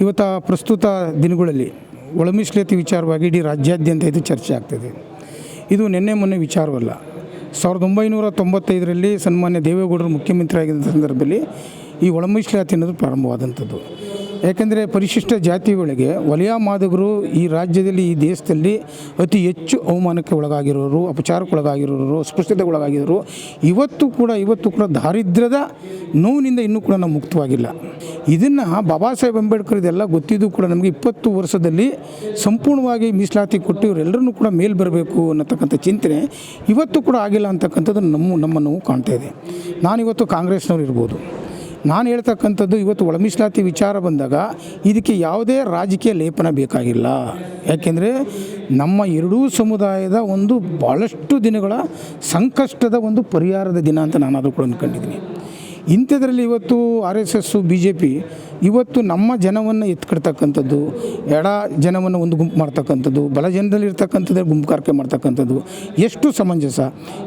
ಇವತ್ತು ಪ್ರಸ್ತುತ ದಿನಗಳಲ್ಲಿ ಒಳ ಮೀಸಲಾತಿ ವಿಚಾರವಾಗಿ ಇಡೀ ರಾಜ್ಯಾದ್ಯಂತ ಇದು ಚರ್ಚೆ ಆಗ್ತಿದೆ. ಇದು ನಿನ್ನೆ ಮೊನ್ನೆ ವಿಚಾರವಲ್ಲ. 1995ರಲ್ಲಿ ಸನ್ಮಾನ್ಯ ದೇವೇಗೌಡರು ಮುಖ್ಯಮಂತ್ರಿ ಆಗಿದ್ದ ಸಂದರ್ಭದಲ್ಲಿ ಈ ಒಳ ಮೀಸಲಾತಿ ಅನ್ನೋದು ಪ್ರಾರಂಭವಾದಂಥದ್ದು. ಯಾಕೆಂದರೆ ಪರಿಶಿಷ್ಟ ಜಾತಿಗಳಿಗೆ ವಲಯ ಮಾದಕರು ಈ ರಾಜ್ಯದಲ್ಲಿ, ಈ ದೇಶದಲ್ಲಿ ಅತಿ ಹೆಚ್ಚು ಅವಮಾನಕ್ಕೆ ಒಳಗಾಗಿರೋರು, ಅಪಚಾರಕ್ಕೊಳಗಾಗಿರೋರು, ಅಸ್ಪೃಶ್ಯತೆಗೆ ಒಳಗಾಗಿರೋರು ಇವತ್ತು ಕೂಡ ದಾರಿದ್ರ್ಯದ ನೋವಿನಿಂದ ಇನ್ನೂ ಕೂಡ ನಾವು ಮುಕ್ತವಾಗಿಲ್ಲ. ಇದನ್ನು ಬಾಬಾ ಸಾಹೇಬ್ ಅಂಬೇಡ್ಕರ್ ಇದೆಲ್ಲ ಗೊತ್ತಿದ್ದು ಕೂಡ ನಮಗೆ 20 ವರ್ಷದಲ್ಲಿ ಸಂಪೂರ್ಣವಾಗಿ ಮೀಸಲಾತಿ ಕೊಟ್ಟು ಇವರೆಲ್ಲರೂ ಕೂಡ ಮೇಲ್ ಬರಬೇಕು ಅನ್ನತಕ್ಕಂಥ ಚಿಂತನೆ ಇವತ್ತು ಕೂಡ ಆಗಿಲ್ಲ ಅಂತಕ್ಕಂಥದ್ದು ನಮ್ಮನ್ನು ಕಾಣ್ತಾ ಇದೆ. ನಾನಿವತ್ತು ಕಾಂಗ್ರೆಸ್ನವ್ರು ಇರ್ಬೋದು, ನಾನು ಹೇಳ್ತಕ್ಕಂಥದ್ದು ಇವತ್ತು ಒಳ ಮೀಸಲಾತಿ ವಿಚಾರ ಬಂದಾಗ ಇದಕ್ಕೆ ಯಾವುದೇ ರಾಜಕೀಯ ಲೇಪನ ಬೇಕಾಗಿಲ್ಲ. ಯಾಕೆಂದರೆ ನಮ್ಮ ಎರಡೂ ಸಮುದಾಯದ ಒಂದು ಭಾಳಷ್ಟು ದಿನಗಳ ಸಂಕಷ್ಟದ ಒಂದು ಪರಿಹಾರದ ದಿನ ಅಂತ ನಾನು ಅದು ಕೂಡ ಅಂದ್ಕೊಂಡಿದ್ದೀನಿ. ಇಂಥದ್ರಲ್ಲಿ ಇವತ್ತು RSS BJP ಇವತ್ತು ನಮ್ಮ ಜನವನ್ನು ಎತ್ಕೊಡ್ತಕ್ಕಂಥದ್ದು, ಎಡ ಜನವನ್ನು ಒಂದು ಗುಂಪು ಮಾಡ್ತಕ್ಕಂಥದ್ದು, ಬಲ ಜನರಲ್ಲಿ ಇರ್ತಕ್ಕಂಥದ್ದು ಗುಂಪುಗಾರಿಕೆ ಮಾಡ್ತಕ್ಕಂಥದ್ದು ಎಷ್ಟು ಸಮಂಜಸ?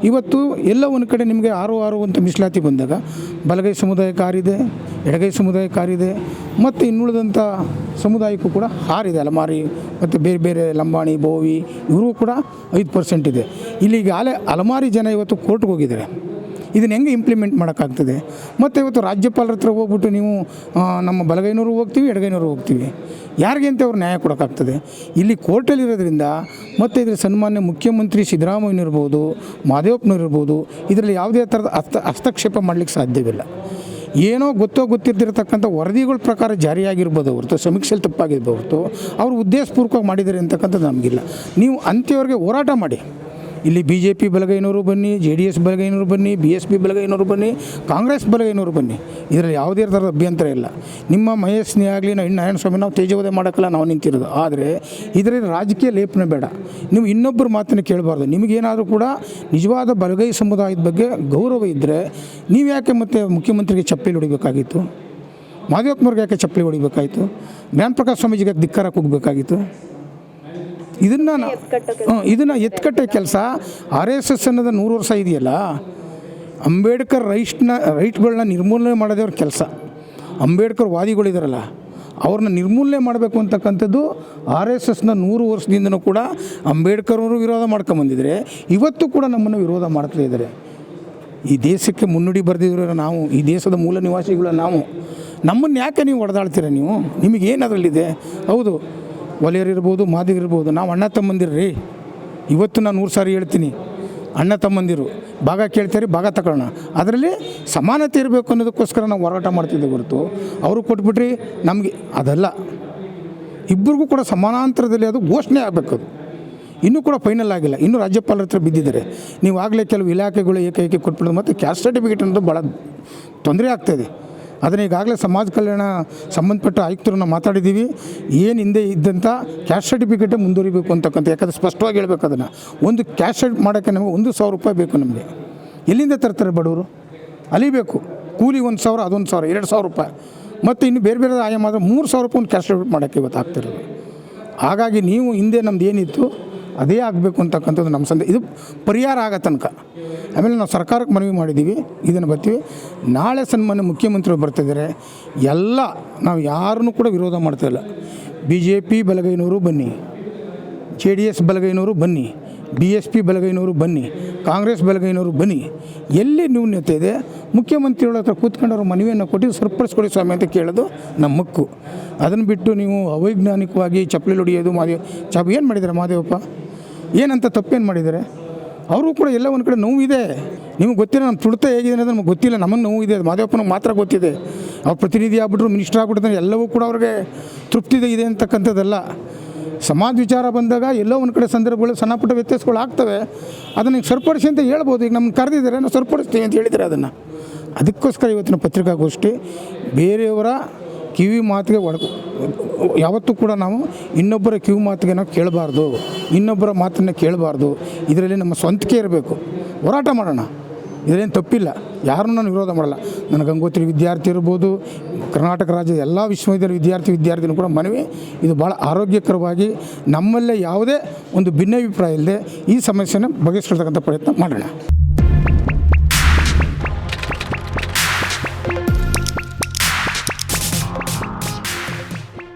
ಇವತ್ತು ಎಲ್ಲ ಒಂದು ಕಡೆ ನಿಮಗೆ 6 ಅಂತ ಮೀಸಲಾತಿ ಬಂದಾಗ ಬಲಗೈ ಸಮುದಾಯಕ್ಕೆ 6 ಇದೆ, ಎಡಗೈ ಸಮುದಾಯಕ್ಕೆ 6 ಇದೆ, ಮತ್ತು ಇನ್ನುಳಿದಂಥ ಸಮುದಾಯಕ್ಕೂ ಕೂಡ 6 ಇದೆ. ಅಲಮಾರಿ ಮತ್ತು ಬೇರೆ ಬೇರೆ ಲಂಬಾಣಿ, ಬೋವಿ ಇವರು ಕೂಡ 5% ಇದೆ. ಇಲ್ಲಿಗಾಗಲೇ ಅಲಮಾರಿ ಜನ ಇವತ್ತು ಕೋರ್ಟ್ಗೆ ಹೋಗಿದ್ದಾರೆ. ಇದನ್ನು ಹೆಂಗೆ ಇಂಪ್ಲಿಮೆಂಟ್ ಮಾಡೋಕ್ಕಾಗ್ತದೆ? ಮತ್ತು ಇವತ್ತು ರಾಜ್ಯಪಾಲರ ಹತ್ರ ಹೋಗ್ಬಿಟ್ಟು ನೀವು ನಮ್ಮ ಬಲಗೈನವರು ಹೋಗ್ತೀವಿ, ಎಡಗೈನವರು ಹೋಗ್ತೀವಿ, ಯಾರಿಗೆ ಅಂತ ಅವ್ರು ನ್ಯಾಯ ಕೊಡೋಕ್ಕಾಗ್ತದೆ? ಇಲ್ಲಿ ಕೋರ್ಟಲ್ಲಿರೋದ್ರಿಂದ ಮತ್ತು ಇದರ ಸನ್ಮಾನ್ಯ ಮುಖ್ಯಮಂತ್ರಿ ಸಿದ್ದರಾಮಯ್ಯನವ್ರಿರ್ಬೋದು, ಮಾದೇವಪ್ಪನವ್ರಿರ್ಬೋದು, ಇದರಲ್ಲಿ ಯಾವುದೇ ಥರದ ಹಸ್ತಕ್ಷೇಪ ಮಾಡಲಿಕ್ಕೆ ಸಾಧ್ಯವಿಲ್ಲ. ಏನೋ ಗೊತ್ತಿರ್ತಿರ್ತಕ್ಕಂಥ ವರದಿಗಳ ಪ್ರಕಾರ ಜಾರಿಯಾಗಿರ್ಬೋದು ಹೊರತು, ಸಮೀಕ್ಷೆಯಲ್ಲಿ ತಪ್ಪಾಗಿರ್ಬೋದು ಹೊರತು ಅವರು ಉದ್ದೇಶಪೂರ್ವಕವಾಗಿ ಮಾಡಿದ್ದಾರೆ ಅಂತಕ್ಕಂಥದ್ದು ನಮಗಿಲ್ಲ. ನೀವು ಅಂತ್ಯವರೆಗೆ ಹೋರಾಟ ಮಾಡಿ. ಇಲ್ಲಿ BJP ಬಲಗೈನವರು ಬನ್ನಿ, JDS ಬಲಗೈನವರು ಬನ್ನಿ, BSP ಬಲಗೈನವರು ಬನ್ನಿ, ಕಾಂಗ್ರೆಸ್ ಬಲಗೈನವರು ಬನ್ನಿ, ಇದರಲ್ಲಿ ಯಾವುದೇ ಥರದ ಅಭ್ಯಂತರ ಇಲ್ಲ. ನಿಮ್ಮ ಮಹೇಶ್ನೇ ಆಗಲಿ, ನಾರಾಯಣ ಸ್ವಾಮಿ ನಾವು ತೇಜೋವಧೆ ಮಾಡೋಕ್ಕಲ್ಲ ನಾವು ನಿಂತಿರೋದು. ಆದರೆ ಇದರಲ್ಲಿ ರಾಜಕೀಯ ಲೇಪನ ಬೇಡ. ನೀವು ಇನ್ನೊಬ್ಬರ ಮಾತನ್ನು ಕೇಳಬಾರ್ದು. ನಿಮಗೇನಾದರೂ ಕೂಡ ನಿಜವಾದ ಬಲಗೈ ಸಮುದಾಯದ ಬಗ್ಗೆ ಗೌರವ ಇದ್ದರೆ ನೀವು ಯಾಕೆ ಮತ್ತೆ ಮುಖ್ಯಮಂತ್ರಿಗೆ ಚಪ್ಪಲಿ ಹೊಡಿಬೇಕಾಗಿತ್ತು? ಮಾದೇವಪ್ಪನವ್ರಿಗೆ ಯಾಕೆ ಚಪ್ಪಲಿ ಹೊಡಿಬೇಕಾಯಿತು? ಜ್ಞಾನಪ್ರಕಾಶ್ ಸ್ವಾಮೀಜಿಗೆ ದಿಕ್ಕಾರಕ್ಕೆ ಹೋಗಬೇಕಾಗಿತ್ತು? ಇದನ್ನು ಎತ್ಕಟ್ಟೋ ಕೆಲಸ RSS ಅನ್ನೋದು 100 ವರ್ಷ ಇದೆಯಲ್ಲ, ಅಂಬೇಡ್ಕರ್ ರೈಟ್ಗಳನ್ನ ನಿರ್ಮೂಲನೆ ಮಾಡೋದೇ ಅವ್ರ ಕೆಲಸ. ಅಂಬೇಡ್ಕರ್ ವಾದಿಗಳಿದಾರಲ್ಲ ಅವ್ರನ್ನ ನಿರ್ಮೂಲನೆ ಮಾಡಬೇಕು ಅಂತಕ್ಕಂಥದ್ದು RSSನ 100 ವರ್ಷದಿಂದನೂ ಕೂಡ ಅಂಬೇಡ್ಕರ್ ಅವರು ವಿರೋಧ ಮಾಡ್ಕೊಂಬಂದಿದ್ದಾರೆ. ಇವತ್ತು ಕೂಡ ನಮ್ಮನ್ನು ವಿರೋಧ ಮಾಡ್ತಾ ಇದ್ದಾರೆ. ಈ ದೇಶಕ್ಕೆ ಮುನ್ನುಡಿ ಬರೆದಿರೋ ನಾವು, ಈ ದೇಶದ ಮೂಲ ನಿವಾಸಿಗಳು ನಾವು, ನಮ್ಮನ್ನು ಯಾಕೆ ನೀವು ಹೊಡೆದಾಳ್ತೀರ? ನಿಮಗೇನು ಅದರಲ್ಲಿದೆ? ಹೌದು, ಒಲೆಯರಿರ್ಬೋದು, ಮಾದಿಗಿರ್ಬೋದು, ನಾವು ಅಣ್ಣ ತಮ್ಮಂದಿರ್ರಿ. ಇವತ್ತು ನಾನು 100 ಸಾರಿ ಹೇಳ್ತೀನಿ, ಅಣ್ಣ ತಮ್ಮಂದಿರು ಭಾಗ ಕೇಳ್ತಾರೆ, ಭಾಗ ತಗೊಳ್ಳೋಣ. ಅದರಲ್ಲಿ ಸಮಾನತೆ ಇರಬೇಕು ಅನ್ನೋದಕ್ಕೋಸ್ಕರ ನಾವು ಹೋರಾಟ ಮಾಡ್ತಿದ್ದೇವೆ ಹೊರತು ಅವರು ಕೊಟ್ಬಿಟ್ರಿ ನಮಗೆ ಅದಲ್ಲ. ಇಬ್ಬರಿಗೂ ಕೂಡ ಸಮಾನಾಂತರದಲ್ಲಿ ಅದು ಘೋಷಣೆ ಆಗಬೇಕು. ಅದು ಇನ್ನೂ ಕೂಡ ಫೈನಲ್ ಆಗಿಲ್ಲ. ಇನ್ನೂ ರಾಜ್ಯಪಾಲರ ಹತ್ರ ಬಿದ್ದಿದ್ದಾರೆ. ನೀವು ಆಗಲೇ ಕೆಲವು ಇಲಾಖೆಗಳು ಏಕೈಕೆ ಕೊಟ್ಬಿಡೋದು ಮತ್ತು ಕ್ಯಾಸ್ಟ್ ಸರ್ಟಿಫಿಕೇಟ್ ಅನ್ನೋದು ಭಾಳ ತೊಂದರೆ ಆಗ್ತಾಯಿದೆ. ಅದನ್ನು ಈಗಾಗಲೇ ಸಮಾಜ ಕಲ್ಯಾಣ ಸಂಬಂಧಪಟ್ಟ ಆಯುಕ್ತರನ್ನು ಮಾತಾಡಿದ್ದೀವಿ. ಏನು ಹಿಂದೆ ಇದ್ದಂಥ ಕ್ಯಾಸ್ಟ್ ಸರ್ಟಿಫಿಕೇಟೇ ಮುಂದುವರಿಬೇಕು ಅಂತಕ್ಕಂಥ, ಯಾಕಂದರೆ ಸ್ಪಷ್ಟವಾಗಿ ಹೇಳ್ಬೇಕು. ಅದನ್ನು ಒಂದು ಕ್ಯಾಸ್ಟ್ ಸರ್ಟಿಫಿಕೇಟ್ ಮಾಡೋಕ್ಕೆ ನಮಗೆ 1,000 ರೂಪಾಯಿ ಬೇಕು. ನಮಗೆ ಎಲ್ಲಿಂದ ತರ್ತಾರೆ ಬಡವರು? ಅಲಿಬೇಕು. ಕೂಲಿ 1,000, ಅದೊಂದು 1,000, 2,000 ರೂಪಾಯಿ, ಮತ್ತು ಇನ್ನು ಬೇರೆ ಬೇರೆ ಆಯಾಮ ಆದರೆ 3,000 ರೂಪಾಯಿ ಒಂದು ಕ್ಯಾಸ್ಟ್ ಸರ್ಟಿಫಿಕೇಟ್ ಮಾಡೋಕ್ಕೆ ಇವತ್ತು ಆಗ್ತಿರೋದು. ಹಾಗಾಗಿ ನೀವು ಹಿಂದೆ ನಮ್ದು ಏನಿತ್ತು ಅದೇ ಆಗಬೇಕು ಅಂತಕ್ಕಂಥದ್ದು ನಮ್ಮ ಸಂದೇಹ. ಇದು ಪರಿಹಾರ ಆಗೋ ತನಕ. ಆಮೇಲೆ ನಾವು ಸರ್ಕಾರಕ್ಕೆ ಮನವಿ ಮಾಡಿದ್ದೀವಿ, ಇದನ್ನು ಬರ್ತೀವಿ. ನಾಳೆ ಸನ್ಮಾನ್ಯ ಮುಖ್ಯಮಂತ್ರಿಗಳು ಬರ್ತಿದ್ದಾರೆ. ಎಲ್ಲ ನಾವು ಯಾರನ್ನೂ ಕೂಡ ವಿರೋಧ ಮಾಡ್ತಾಯಿಲ್ಲ. BJP ಬಲಗೈನವರು ಬನ್ನಿ, JDS ಬಲಗೈನವರು ಬನ್ನಿ, BSP ಬಲಗೈನವರು ಬನ್ನಿ, ಕಾಂಗ್ರೆಸ್ ಬಲಗೈನವರು ಬನ್ನಿ. ಎಲ್ಲಿ ನ್ಯೂನ್ಯತೆ ಇದೆ ಮುಖ್ಯಮಂತ್ರಿಗಳ ಹತ್ರ ಕೂತ್ಕೊಂಡು ಅವ್ರ ಮನವಿಯನ್ನು ಕೊಟ್ಟು ಸರಿಪಡಿಸ್ಕೊಡಿ ಸ್ವಾಮಿ ಅಂತ ಕೇಳೋದು ನಮ್ಮ ಹಕ್ಕು. ಅದನ್ನು ಬಿಟ್ಟು ನೀವು ಅವೈಜ್ಞಾನಿಕವಾಗಿ ಚಪ್ಪಲಿ ಹೊಡಿಯೋದು, ಏನು ಮಾಡಿದ್ದಾರೆ ಮಾದೇವಪ್ಪ? ಏನಂತ ತಪ್ಪೇನು ಮಾಡಿದ್ದಾರೆ? ಅವರು ಕೂಡ ಎಲ್ಲ ಒಂದು ಕಡೆ ನೋವಿದೆ. ನಿಮಗೆ ಗೊತ್ತಿಲ್ಲ, ನಮ್ಮ ತುಳಿತ ಹೇಗಿದೆ ಅನ್ನೋದು ನಮಗೆ ಗೊತ್ತಿಲ್ಲ. ನಮಗೆ ನೋವಿದೆ, ಮಾದೇವಪ್ಪನಿಗೆ ಮಾತ್ರ ಗೊತ್ತಿದೆ. ಅವ್ರು ಪ್ರತಿನಿಧಿ ಆಗ್ಬಿಟ್ರು, ಮಿನಿಸ್ಟರ್ ಆಗ್ಬಿಟ್ಟಿದ್ರೆ ಎಲ್ಲವೂ ಕೂಡ ಅವ್ರಿಗೆ ತೃಪ್ತಿ ಇದೆ ಅಂತಕ್ಕಂಥದ್ದಲ್ಲ. ಸಮಾಜ ವಿಚಾರ ಬಂದಾಗ ಎಲ್ಲೋ ಒಂದು ಕಡೆ ಸಂದರ್ಭಗಳು ಸಣ್ಣ ಪುಟ್ಟ ವ್ಯತ್ಯಾಸಗಳು ಆಗ್ತವೆ. ಅದನ್ನು ಸರಿಪಡಿಸಿ ಅಂತ ಹೇಳ್ಬೋದು. ಈಗ ನಮ್ಮನ್ನು ಕರೆದಿದ್ದಾರೆ, ನಾವು ಸರಿಪಡಿಸ್ತೀವಿ ಅಂತ ಹೇಳಿದ್ದಾರೆ. ಅದಕ್ಕೋಸ್ಕರ ಇವತ್ತಿನ ಪತ್ರಿಕಾಗೋಷ್ಠಿ ಬೇರೆಯವರ ಕಿವಿ ಮಾತಿಗೆ ಯಾವತ್ತೂ ಕೂಡ ನಾವು ಇನ್ನೊಬ್ಬರ ಕಿವಿ ಮಾತಿಗೆ ನಾವು ಕೇಳಬಾರ್ದು, ಇನ್ನೊಬ್ಬರ ಮಾತನ್ನು ಕೇಳಬಾರ್ದು. ಇದರಲ್ಲಿ ನಮ್ಮ ಸ್ವಂತಿಕೆ ಇರಬೇಕು. ಹೋರಾಟ ಮಾಡೋಣ, ಇದರೇನು ತಪ್ಪಿಲ್ಲ. ಯಾರನ್ನೂ ನಾನು ವಿರೋಧ ಮಾಡಲ್ಲ. ನನಗೆ ಗಂಗೋತ್ರಿ ವಿದ್ಯಾರ್ಥಿ ಇರ್ಬೋದು, ಕರ್ನಾಟಕ ರಾಜ್ಯದ ಎಲ್ಲ ವಿಶ್ವವಿದ್ಯಾಲಯ ವಿದ್ಯಾರ್ಥಿನೂ ಕೂಡ ಮನವಿ, ಇದು ಭಾಳ ಆರೋಗ್ಯಕರವಾಗಿ ನಮ್ಮಲ್ಲೇ ಯಾವುದೇ ಒಂದು ಭಿನ್ನಾಭಿಪ್ರಾಯ ಇಲ್ಲದೆ ಈ ಸಮಸ್ಯೆನ ಬಗೆಹರಿಸತಕ್ಕಂಥ ಪ್ರಯತ್ನ ಮಾಡೋಣ.